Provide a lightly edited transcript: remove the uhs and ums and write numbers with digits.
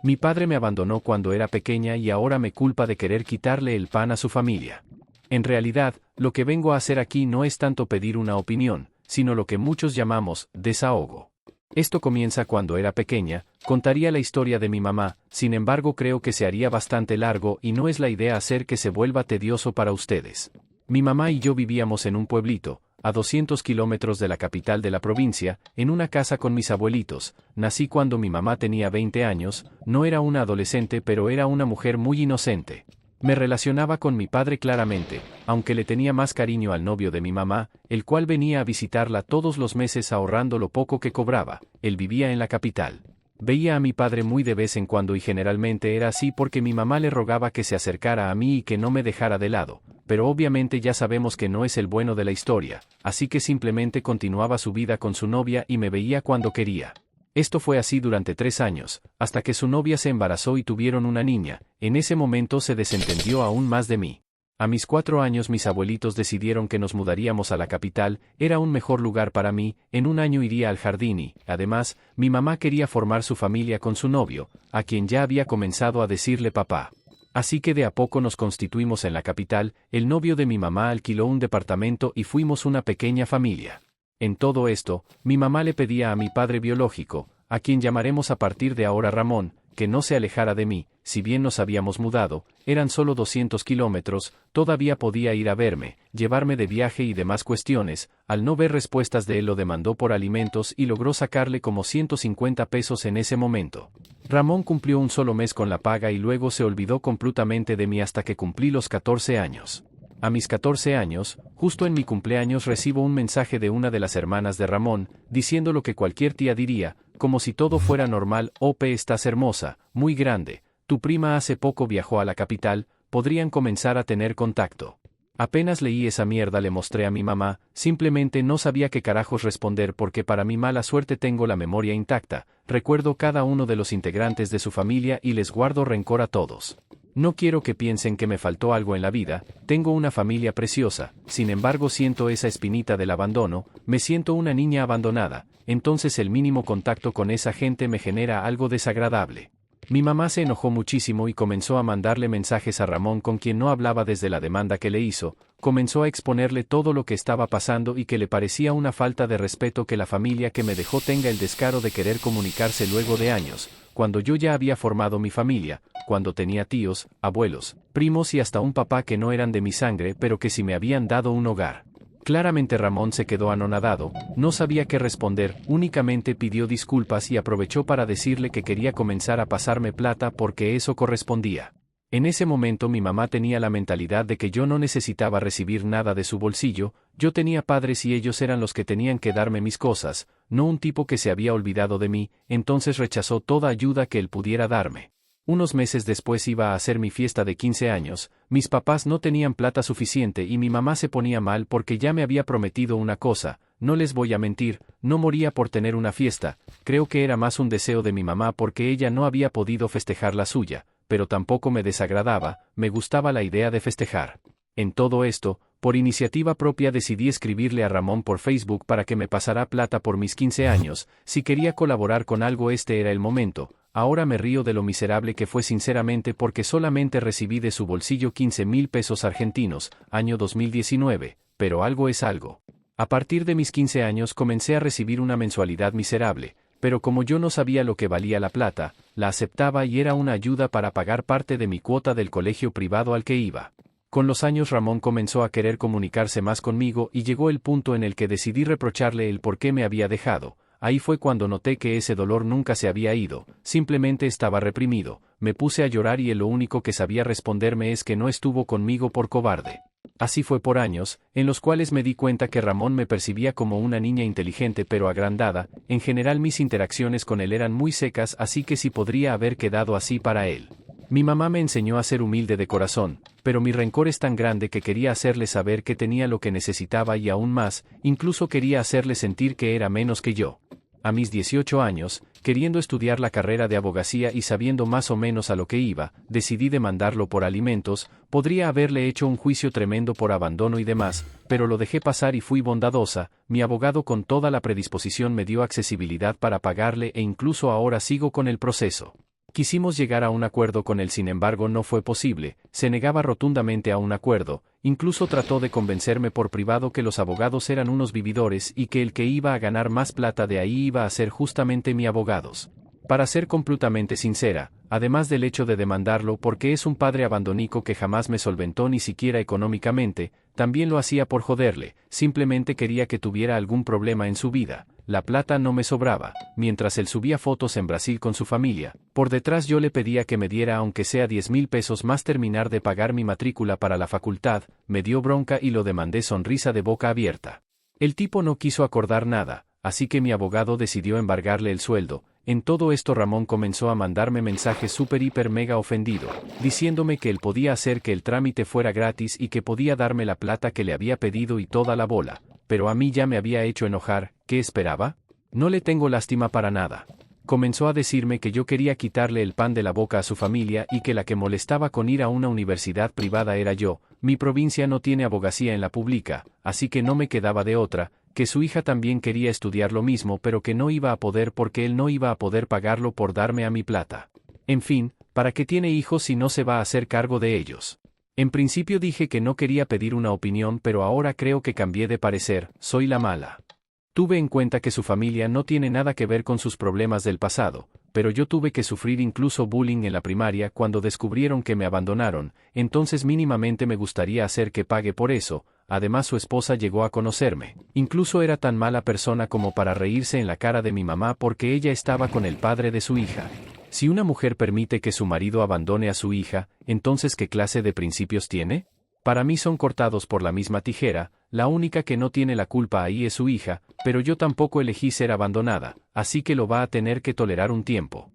Mi padre me abandonó cuando era pequeña y ahora me culpa de querer quitarle el pan a su familia. En realidad, lo que vengo a hacer aquí no es tanto pedir una opinión, sino lo que muchos llamamos desahogo. Esto comienza cuando era pequeña, contaría la historia de mi mamá, sin embargo creo que se haría bastante largo y no es la idea hacer que se vuelva tedioso para ustedes. Mi mamá y yo vivíamos en un pueblito, a 200 kilómetros de la capital de la provincia, en una casa con mis abuelitos. Nací cuando mi mamá tenía 20 años, no era una adolescente pero era una mujer muy inocente. Me relacionaba con mi padre claramente, aunque le tenía más cariño al novio de mi mamá, el cual venía a visitarla todos los meses ahorrando lo poco que cobraba. Él vivía en la capital. Veía a mi padre muy de vez en cuando y generalmente era así porque mi mamá le rogaba que se acercara a mí y que no me dejara de lado, pero obviamente ya sabemos que no es el bueno de la historia, así que simplemente continuaba su vida con su novia y me veía cuando quería. Esto fue así durante 3 años, hasta que su novia se embarazó y tuvieron una niña. En ese momento se desentendió aún más de mí. A mis 4 años mis abuelitos decidieron que nos mudaríamos a la capital, era un mejor lugar para mí, en un año iría al jardín y, además, mi mamá quería formar su familia con su novio, a quien ya había comenzado a decirle papá. Así que de a poco nos constituimos en la capital, el novio de mi mamá alquiló un departamento y fuimos una pequeña familia. En todo esto, mi mamá le pedía a mi padre biológico, a quien llamaremos a partir de ahora Ramón, que no se alejara de mí. Si bien nos habíamos mudado, eran solo 200 kilómetros, todavía podía ir a verme, llevarme de viaje y demás cuestiones. Al no ver respuestas de él lo demandó por alimentos y logró sacarle como 150 pesos en ese momento. Ramón cumplió un solo mes con la paga y luego se olvidó completamente de mí hasta que cumplí los 14 años. A mis 14 años, justo en mi cumpleaños recibo un mensaje de una de las hermanas de Ramón, diciendo lo que cualquier tía diría, como si todo fuera normal: Ope, estás hermosa, muy grande, tu prima hace poco viajó a la capital, podrían comenzar a tener contacto. Apenas leí esa mierda le mostré a mi mamá, simplemente no sabía qué carajos responder porque para mi mala suerte tengo la memoria intacta, recuerdo cada uno de los integrantes de su familia y les guardo rencor a todos. No quiero que piensen que me faltó algo en la vida, tengo una familia preciosa, sin embargo siento esa espinita del abandono, me siento una niña abandonada, entonces el mínimo contacto con esa gente me genera algo desagradable. Mi mamá se enojó muchísimo y comenzó a mandarle mensajes a Ramón, con quien no hablaba desde la demanda que le hizo, comenzó a exponerle todo lo que estaba pasando y que le parecía una falta de respeto que la familia que me dejó tenga el descaro de querer comunicarse luego de años, cuando yo ya había formado mi familia, cuando tenía tíos, abuelos, primos y hasta un papá que no eran de mi sangre pero que sí me habían dado un hogar. Claramente Ramón se quedó anonadado, no sabía qué responder, únicamente pidió disculpas y aprovechó para decirle que quería comenzar a pasarme plata porque eso correspondía. En ese momento mi mamá tenía la mentalidad de que yo no necesitaba recibir nada de su bolsillo, yo tenía padres y ellos eran los que tenían que darme mis cosas, no un tipo que se había olvidado de mí, entonces rechazó toda ayuda que él pudiera darme. Unos meses después iba a hacer mi fiesta de 15 años, mis papás no tenían plata suficiente y mi mamá se ponía mal porque ya me había prometido una cosa, no les voy a mentir, no moría por tener una fiesta, creo que era más un deseo de mi mamá porque ella no había podido festejar la suya, pero tampoco me desagradaba, me gustaba la idea de festejar. En todo esto, por iniciativa propia decidí escribirle a Ramón por Facebook para que me pasara plata por mis 15 años, si quería colaborar con algo este era el momento. Ahora me río de lo miserable que fue sinceramente porque solamente recibí de su bolsillo 15,000 pesos argentinos, año 2019, pero algo es algo. A partir de mis 15 años comencé a recibir una mensualidad miserable, pero como yo no sabía lo que valía la plata, la aceptaba y era una ayuda para pagar parte de mi cuota del colegio privado al que iba. Con los años Ramón comenzó a querer comunicarse más conmigo y llegó el punto en el que decidí reprocharle el por qué me había dejado. Ahí fue cuando noté que ese dolor nunca se había ido, simplemente estaba reprimido, me puse a llorar y él lo único que sabía responderme es que no estuvo conmigo por cobarde. Así fue por años, en los cuales me di cuenta que Ramón me percibía como una niña inteligente pero agrandada, en general mis interacciones con él eran muy secas así que sí podría haber quedado así para él. Mi mamá me enseñó a ser humilde de corazón, pero mi rencor es tan grande que quería hacerle saber que tenía lo que necesitaba y aún más, incluso quería hacerle sentir que era menos que yo. A mis 18 años, queriendo estudiar la carrera de abogacía y sabiendo más o menos a lo que iba, decidí demandarlo por alimentos, podría haberle hecho un juicio tremendo por abandono y demás, pero lo dejé pasar y fui bondadosa, mi abogado con toda la predisposición me dio accesibilidad para pagarle e incluso ahora sigo con el proceso. Quisimos llegar a un acuerdo con él, sin embargo no fue posible, se negaba rotundamente a un acuerdo, incluso trató de convencerme por privado que los abogados eran unos vividores y que el que iba a ganar más plata de ahí iba a ser justamente mi abogados. Para ser completamente sincera, además del hecho de demandarlo porque es un padre abandonico que jamás me solventó ni siquiera económicamente, también lo hacía por joderle, simplemente quería que tuviera algún problema en su vida. La plata no me sobraba, mientras él subía fotos en Brasil con su familia, por detrás yo le pedía que me diera aunque sea 10,000 pesos más terminar de pagar mi matrícula para la facultad, me dio bronca y lo demandé sonrisa de boca abierta. El tipo no quiso acordar nada, así que mi abogado decidió embargarle el sueldo. En todo esto Ramón comenzó a mandarme mensajes súper hiper mega ofendido, diciéndome que él podía hacer que el trámite fuera gratis y que podía darme la plata que le había pedido y toda la bola, pero a mí ya me había hecho enojar. ¿Qué esperaba? No le tengo lástima para nada. Comenzó a decirme que yo quería quitarle el pan de la boca a su familia y que la que molestaba con ir a una universidad privada era yo. Mi provincia no tiene abogacía en la pública, así que no me quedaba de otra, que su hija también quería estudiar lo mismo pero que no iba a poder porque él no iba a poder pagarlo por darme a mi plata. En fin, ¿para qué tiene hijos si no se va a hacer cargo de ellos? En principio dije que no quería pedir una opinión, pero ahora creo que cambié de parecer, soy la mala. Tuve en cuenta que su familia no tiene nada que ver con sus problemas del pasado, pero yo tuve que sufrir incluso bullying en la primaria cuando descubrieron que me abandonaron, entonces mínimamente me gustaría hacer que pague por eso. Además su esposa llegó a conocerme, incluso era tan mala persona como para reírse en la cara de mi mamá porque ella estaba con el padre de su hija. Si una mujer permite que su marido abandone a su hija, entonces ¿qué clase de principios tiene? Para mí son cortados por la misma tijera, la única que no tiene la culpa ahí es su hija, pero yo tampoco elegí ser abandonada, así que lo va a tener que tolerar un tiempo.